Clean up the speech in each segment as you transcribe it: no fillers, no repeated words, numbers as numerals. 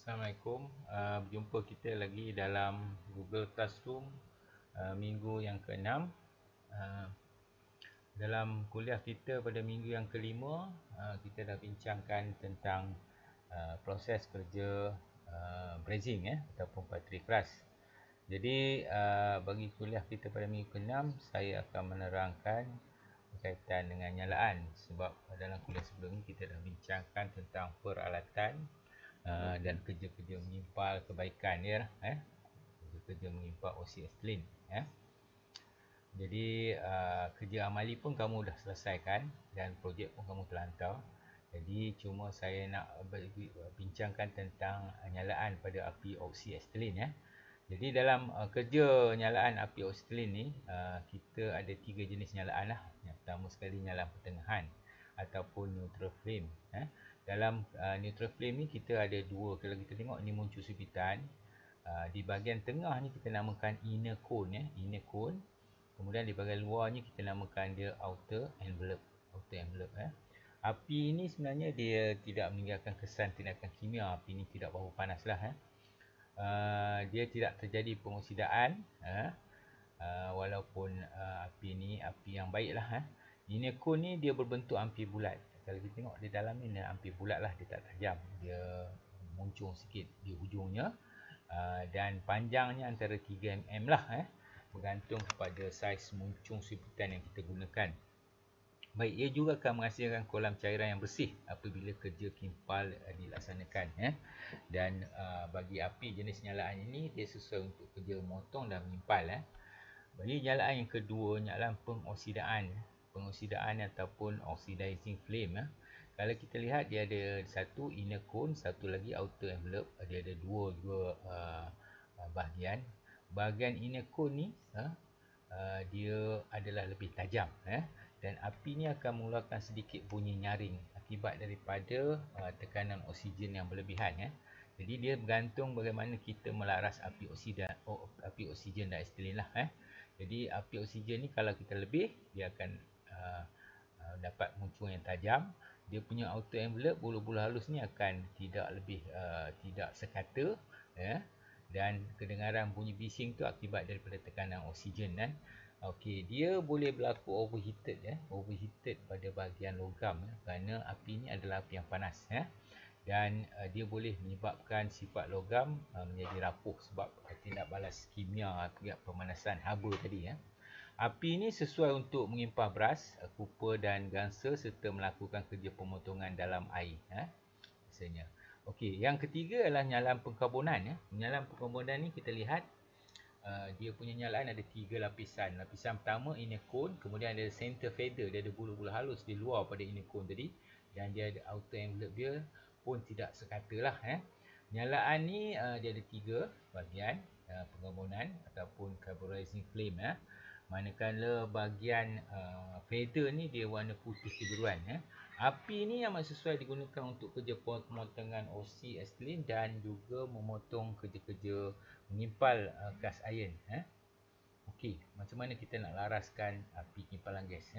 Assalamualaikum. Berjumpa kita lagi dalam Google Classroom minggu yang ke-6. Dalam kuliah kita pada minggu yang ke-5, kita dah bincangkan tentang proses kerja bracing ataupun battery keras. Jadi bagi kuliah kita pada minggu ke-6, saya akan menerangkan berkaitan dengan nyalaan, sebab dalam kuliah sebelum ni kita dah bincangkan tentang peralatan dan kerja-kerja menyimpal kebaikan dia kerja-kerja menyimpal OC Ethylene Jadi kerja amali pun kamu dah selesaikan dan projek pun kamu telah hantar. Jadi cuma saya nak bincangkan tentang nyalaan pada api oksi ethylene Jadi dalam kerja nyalaan api oksi ethylene ni, kita ada 3 jenis nyalaan lah. Yang pertama sekali nyalaan pertengahan ataupun neutral flame. Dalam neutral flame ni kita ada dua. Kalau kita tengok ni muncul subitan, di bahagian tengah ni kita namakan inner cone inner cone. Kemudian di bahagian luarnya kita namakan dia outer envelope. Api ini sebenarnya dia tidak meninggalkan kesan tindakan kimia. Api ini tidak bau panas lah. Dia tidak terjadi pengoksidaan, walaupun api ni api yang baik lah. Inner cone ni dia berbentuk ampir bulat. Kalau kita tengok di dalam ni ampir bulat lah, dia tak tajam. Dia muncung sikit di hujungnya, dan panjangnya antara 3 mm lah, bergantung kepada saiz muncung subitan yang kita gunakan. Baik, ia juga akan menghasilkan kolam cairan yang bersih apabila kerja kimpal dilaksanakan. Dan bagi api jenis nyalaan ini, dia sesuai untuk kerja memotong dan menyimpal. Bagi nyalaan yang kedua, nyalaan pengoksidaan ataupun oxidizing flame. Kalau kita lihat, dia ada satu inner cone, satu lagi outer envelope. Dia ada dua bahagian. Bahagian inner cone ni dia adalah lebih tajam, dan api ni akan mengeluarkan sedikit bunyi nyaring akibat daripada tekanan oksigen yang berlebihan. Jadi dia bergantung bagaimana kita melaras api oksigen dan ethylene lah. Jadi api oksigen ni kalau kita lebih, dia akan dapat muncung yang tajam. Dia punya outer envelope, bulu-bulu halus ni akan tidak sekata, dan kedengaran bunyi bising tu akibat daripada tekanan oksigen. Okey, dia boleh berlaku overheated pada bahagian logam, kerana api ni adalah api yang panas, dan dia boleh menyebabkan sifat logam menjadi rapuh sebab tindak balas kimia akibat pemanasan haba tadi. Api ni sesuai untuk mengimpah beras, kupa dan gangsa serta melakukan kerja pemotongan dalam air, biasanya. Okey, yang ketiga adalah nyalaan pengkarbonan. Nyalaan pengkarbonan ni kita lihat dia punya nyalaan ada 3 lapisan. Lapisan pertama inner cone, kemudian ada center feather, dia ada bulu-bulu halus di luar pada inner cone tadi, dan dia ada outer envelope, dia pun tidak sekata lah. Nyalaan ni dia ada 3 bahagian pengkarbonan ataupun carburizing flame. Manakala bahagian feather ni dia warna putih kebiruan. Api ni amat sesuai digunakan untuk kerja pemotongan OC ethylene dan juga memotong kerja-kerja menyimpal gas iron. Okey, macam mana kita nak laraskan api kimpalan gas?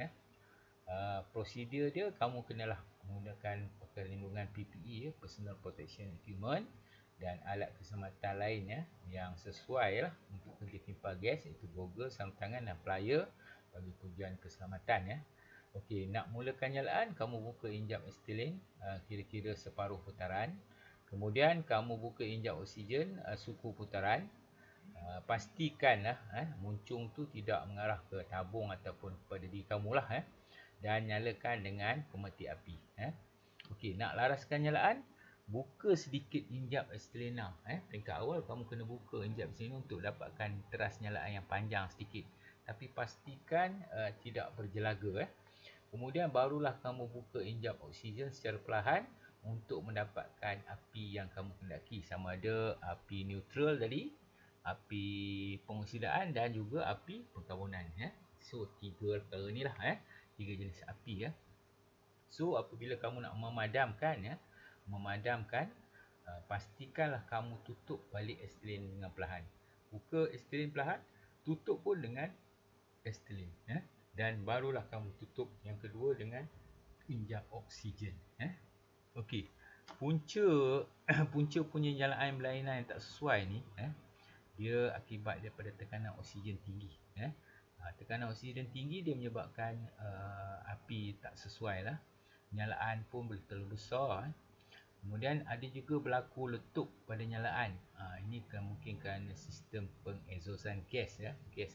Prosedur dia, kamu kenalah menggunakan perlindungan PPE, Personal Protection Equipment, dan alat keselamatan lain yang sesuai lah untuk kerja kimpal gas, iaitu goggle, sarung tangan dan plier bagi tujuan keselamatan. Okey, nak mulakan nyalaan, kamu buka injap ethylene kira-kira separuh putaran. Kemudian kamu buka injap oksigen suku putaran. Pastikanlah muncung tu tidak mengarah ke tabung ataupun kepada diri kamu lah, dan nyalakan dengan pemeti api. Okey, nak laraskan nyalaan, buka sedikit injap ethylene. Peringkat awal kamu kena buka injap ethylene untuk dapatkan teras nyalaan yang panjang sedikit, tapi pastikan tidak berjelaga. Kemudian barulah kamu buka injap oksigen secara perlahan untuk mendapatkan api yang kamu kendaki, sama ada api neutral tadi, api pengoksidaan dan juga api perkarbonan. So 3 perkara ni lah, 3 jenis api. So apabila kamu nak memadamkan, pastikanlah kamu tutup balik ethylene dengan perlahan. Buka ethylene perlahan, tutup pun dengan ethylene, dan barulah kamu tutup yang kedua dengan injap oksigen. Okey, punca punca punya jalaan berlainan yang tak sesuai ni, dia akibat daripada tekanan oksigen tinggi. Tekanan oksigen tinggi dia menyebabkan api tak sesuai lah. Nyalaan pun boleh terlalu besar. Kemudian ada juga berlaku letup pada nyalaan. Ini mungkin kerana sistem pengeksosan gas, gas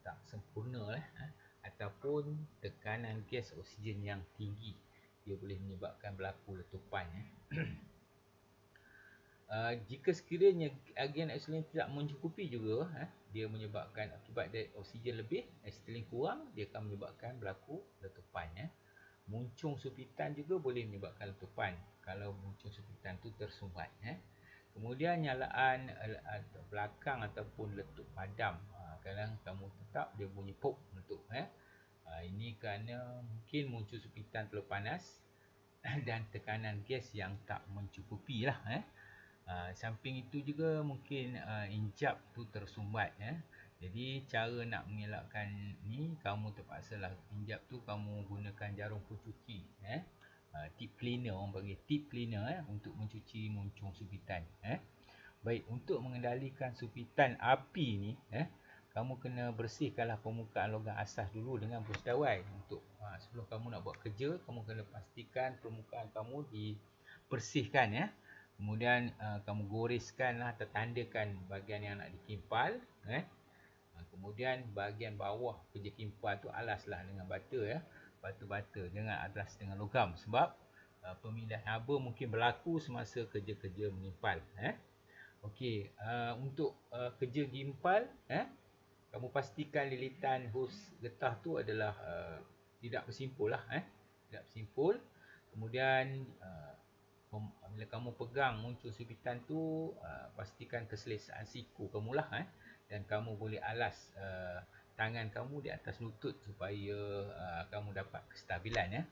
tak sempurna lah, ataupun tekanan gas oksigen yang tinggi, dia boleh menyebabkan berlaku letupan. Jika sekiranya agen ethylene tidak mencukupi juga, dia menyebabkan akibat dari oksigen lebih, ethylene kurang, dia akan menyebabkan berlaku letupan. Muncung supitan juga boleh menyebabkan letupan kalau muncung supitan tu tersumbat. Kemudian nyalaan belakang ataupun letup padam, kadang kamu tetap dia bunyi pop meletup. Ini kerana mungkin muncul supitan terlalu panas dan tekanan gas yang tak mencukupi lah. Samping itu juga mungkin injap tu tersumbat. Jadi cara nak mengelakkan ni, kamu terpaksalah injap tu kamu gunakan jarum pencuci, tip cleaner, orang panggil tip cleaner, untuk mencuci muncung supitan. Baik, untuk mengendalikan supitan api ni, kamu kena bersihkanlah permukaan logam asas dulu dengan brush dawai. Untuk sebelum kamu nak buat kerja, kamu kena pastikan permukaan kamu dibersihkan. Kemudian kamu goreskanlah atau tandakan bahagian yang nak dikimpal. Kemudian bahagian bawah kerja kimpal tu alaslah dengan bata, bata-bata, jangan alas dengan logam, sebab pemilihan haba mungkin berlaku semasa kerja-kerja mengimpal. Okey, untuk kerja gimpal, kamu pastikan lilitan hos getah tu adalah tidak bersimpul lah, tidak bersimpul. Kemudian bila kamu pegang muncul supitan tu, pastikan keselesaan siku kamu lah, dan kamu boleh alas tangan kamu di atas lutut supaya kamu dapat kestabilan.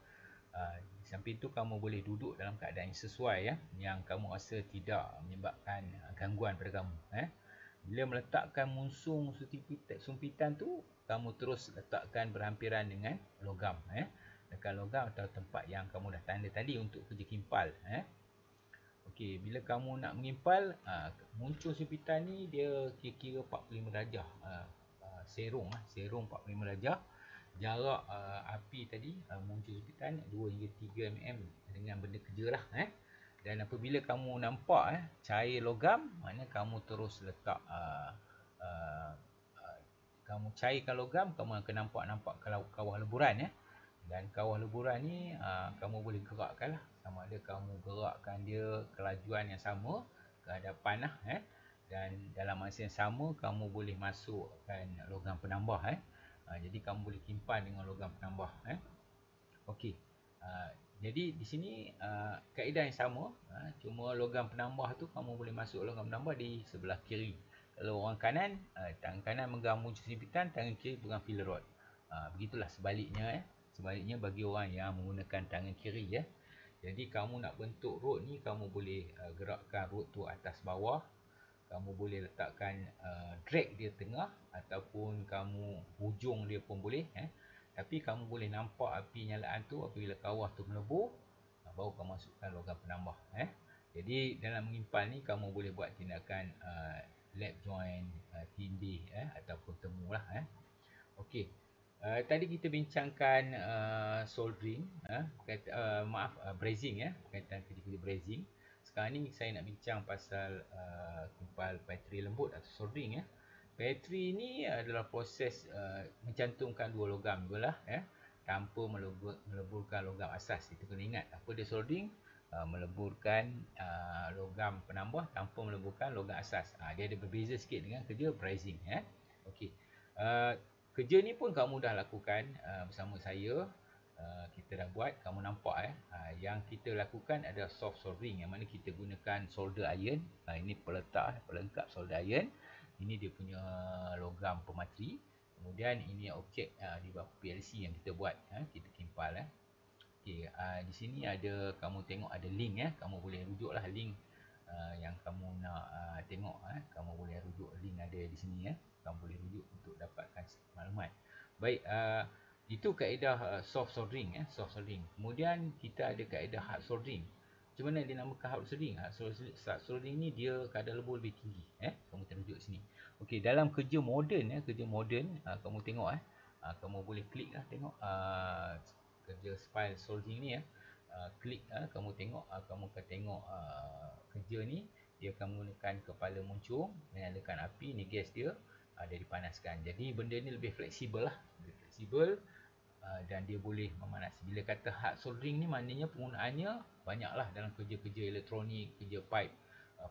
Samping tu kamu boleh duduk dalam keadaan yang sesuai, yang kamu rasa tidak menyebabkan gangguan pada kamu. Bila meletakkan munsung sumpitan tu, kamu terus letakkan berhampiran dengan logam, dekat logam atau tempat yang kamu dah tanda tadi untuk kerja kimpal. Okey, bila kamu nak mengimpal, muncul sumpitan ni dia kira-kira 45 darjah. Serong 45 darjah. Jarak api tadi, muncul sumpitan 2 hingga 3 mm dengan benda kerja lah. Dan apabila kamu nampak cair logam, maknanya kamu terus letak kamu cairkan logam, kamu akan nampak kawah leburan. Dan kawah leburan ni kamu boleh gerakkan lah, sama ada kamu gerakkan dia kelajuan yang sama ke hadapan lah, dan dalam masa yang sama kamu boleh masukkan logam penambah. Jadi kamu boleh kimpan dengan logam penambah. Okey, jadi di sini kaedah yang sama, cuma logam penambah tu kamu boleh masuk logam penambah di sebelah kiri. Kalau orang kanan, tangan kanan megang muncul sumpitan, tangan kiri pegang filler rod. Begitulah sebaliknya. Sebaliknya bagi orang yang menggunakan tangan kiri. Jadi kamu nak bentuk rod ni, kamu boleh gerakkan rod tu atas bawah. Kamu boleh letakkan drag dia tengah, ataupun kamu hujung dia pun boleh. Tapi kamu boleh nampak api nyalaan tu apabila kawah tu melebur, baru kamu masukkan logam penambah. Jadi dalam mengimpal ni kamu boleh buat tindakan lap joint, tindih, ataupun temu lah. Okey. Tadi kita bincangkan soldering, brazing, berkaitan kerja-kerja brazing. Sekarang ni saya nak bincang pasal kimpal bateri lembut atau soldering. Bateri ni adalah proses mencantumkan dua logam jugalah, tanpa meleburkan logam asas. Itu kena ingat, apa dia soldering? Meleburkan logam penambah tanpa meleburkan logam asas. Dia ada berbeza sikit dengan kerja brazing. Okey. Kerja ni pun kamu dah lakukan bersama saya. Kita dah buat, kamu nampak. Yang kita lakukan adalah soft soldering, yang mana kita gunakan solder iron. Ini pelengkap solder iron. Ini dia punya logam pemateri. Kemudian ini objek di bawah PLC yang kita buat, kita kimpal. Okey, di sini ada, kamu tengok ada link. Kamu boleh rujuklah link yang kamu nak tengok. Kamu boleh rujuk link ada di sini. Kamu boleh rujuk untuk dapatkan maklumat. Baik, itu kaedah soft soldering. Soft soldering. Kemudian kita ada kaedah hard soldering. Macam mana dia namakan hard soldering? Hard soldering ni dia kadar lebur lebih tinggi. Kamu terujuk sini. Okey, dalam kerja moden kerja moden, kamu tengok kamu boleh klik lah tengok kerja spile soldering ni klik kamu tengok kamu akan tengok kerja ni dia akan menggunakan kepala muncung, menyalakan api, ni gas dia dia dipanaskan. Jadi benda ni lebih fleksibel lah, lebih fleksibel dan dia boleh memanasi. Bila kata hard soldering ni maknanya penggunaannya banyaklah dalam kerja-kerja elektronik, kerja pipe,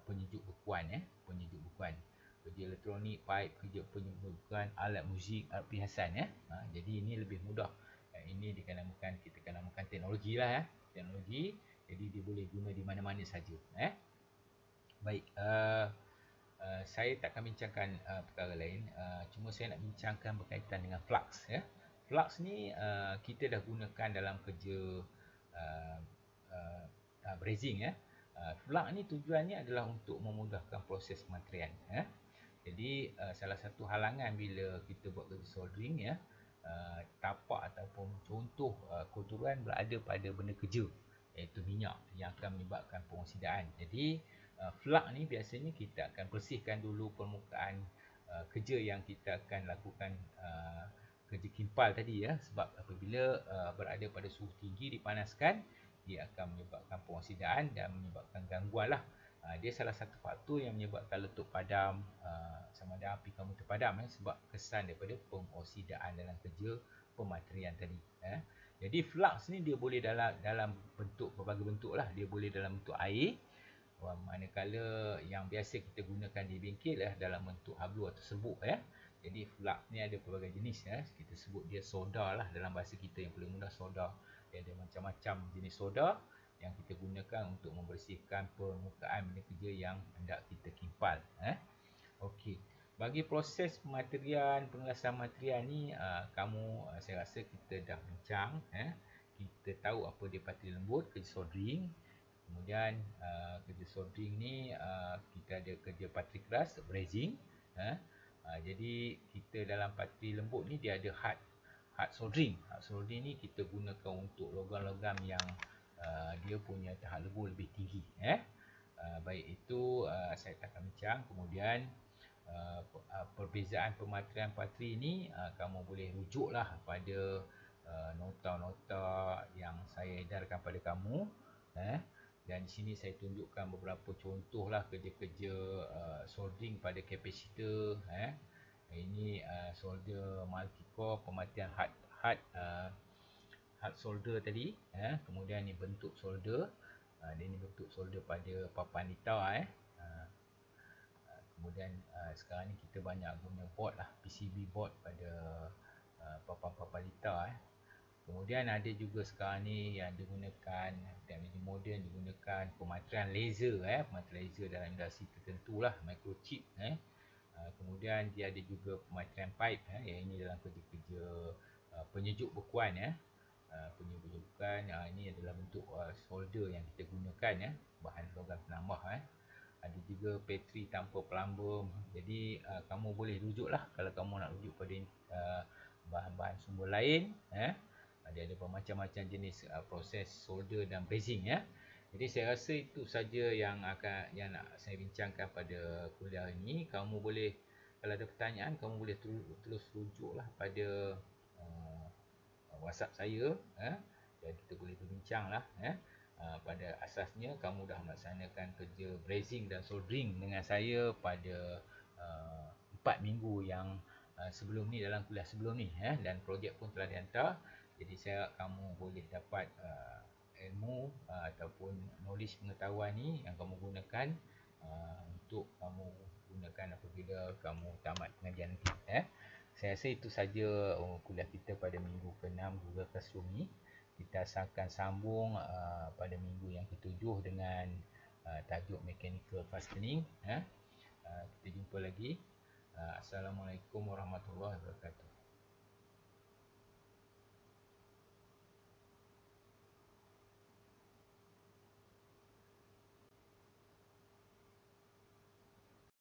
penyejuk bekuan penyejuk bekuan. Kerja elektronik, pipe, kerja penyejuk bekuan, alat muzik, alat perhiasan jadi ini lebih mudah. Ini dikatakan kita akan namakan teknologi lah teknologi. Jadi dia boleh guna di mana-mana saja Baik, saya tak akan bincangkan perkara lain. Cuma saya nak bincangkan berkaitan dengan flux Flux ni kita dah gunakan dalam kerja brazing Flux ni tujuannya adalah untuk memudahkan proses pematerian Jadi salah satu halangan bila kita buat kerja soldering tapak ataupun contoh kotoran berada pada benda kerja, iaitu minyak yang akan menyebabkan pengoksidaan. Jadi flux ni biasanya kita akan bersihkan dulu permukaan kerja yang kita akan lakukan kerja kimpal tadi sebab apabila berada pada suhu tinggi dipanaskan, dia akan menyebabkan pengoksidaan dan menyebabkan gangguan lah. Dia salah satu faktor yang menyebabkan letup padam, sama ada api kamu terpadam sebab kesan daripada pengoksidaan dalam kerja pematerian tadi Jadi flux ni dia boleh dalam bentuk berbagai bentuk lah. Dia boleh dalam bentuk air, manakala yang biasa kita gunakan di bengkel dalam bentuk hablu atau serbuk Jadi flux ni ada pelbagai jenis kita sebut dia soda lah dalam bahasa kita yang paling mudah, soda. Dia ada macam-macam jenis soda yang kita gunakan untuk membersihkan permukaan benda kerja yang hendak kita kimpal Okey, bagi proses pematerian, pengelasan material ni saya rasa kita dah bincang kita tahu apa dia parti lembut, kerja soldering. Kemudian kerja soldering ni kita ada kerja parti keras, brazing jadi kita dalam parti lembut ni dia ada hard soldering. Hard soldering ni kita gunakan untuk logam-logam yang dia punya tahap lebur lebih tinggi baik itu saya akan bincang. Kemudian perbezaan pematerian patri ni kamu boleh rujuklah pada nota-nota yang saya edarkan pada kamu dan di sini saya tunjukkan beberapa contoh lah kerja-kerja soldering pada kapasitor ini solder multi-core, pematian hard solder tadi kemudian ni bentuk solder ini bentuk solder pada papan litar kemudian sekarang ni kita banyak guna board lah, PCB board pada papan-papan litar kemudian ada juga sekarang ni yang digunakan teknologi moden, digunakan pematerian laser pematerian laser dalam industri tertentu lah, microchip kemudian dia ada juga pematerian pipe yang ini dalam kerja-kerja penyejuk bekuan penyejuk bekuan ini adalah bentuk solder yang kita gunakan bahan logam penambah ada juga bateri tanpa plumber. Jadi kamu boleh rujuklah kalau kamu nak rujuk pada bahan-bahan sumber lain dia ada bermacam-macam jenis proses solder dan brazing Jadi saya rasa itu saja yang nak saya bincangkan pada kuliah ini. Kamu boleh, kalau ada pertanyaan, kamu boleh terus rujuklah pada WhatsApp saya dan kita boleh berbincang lah pada asasnya kamu dah melaksanakan kerja brazing dan soldering dengan saya pada 4 minggu yang sebelum ni, dalam kuliah sebelum ni dan projek pun telah dihantar. Jadi saya harap kamu boleh dapat ilmu ataupun knowledge pengetahuan ni yang kamu gunakan untuk kamu gunakan apabila kamu tamat pengajian nanti Saya rasa itu saja kuliah kita pada minggu ke-6 Google Classroom ni. Kita akan sambung pada minggu yang ke-7 dengan tajuk Mechanical Fastening kita jumpa lagi. Assalamualaikum warahmatullahi wabarakatuh.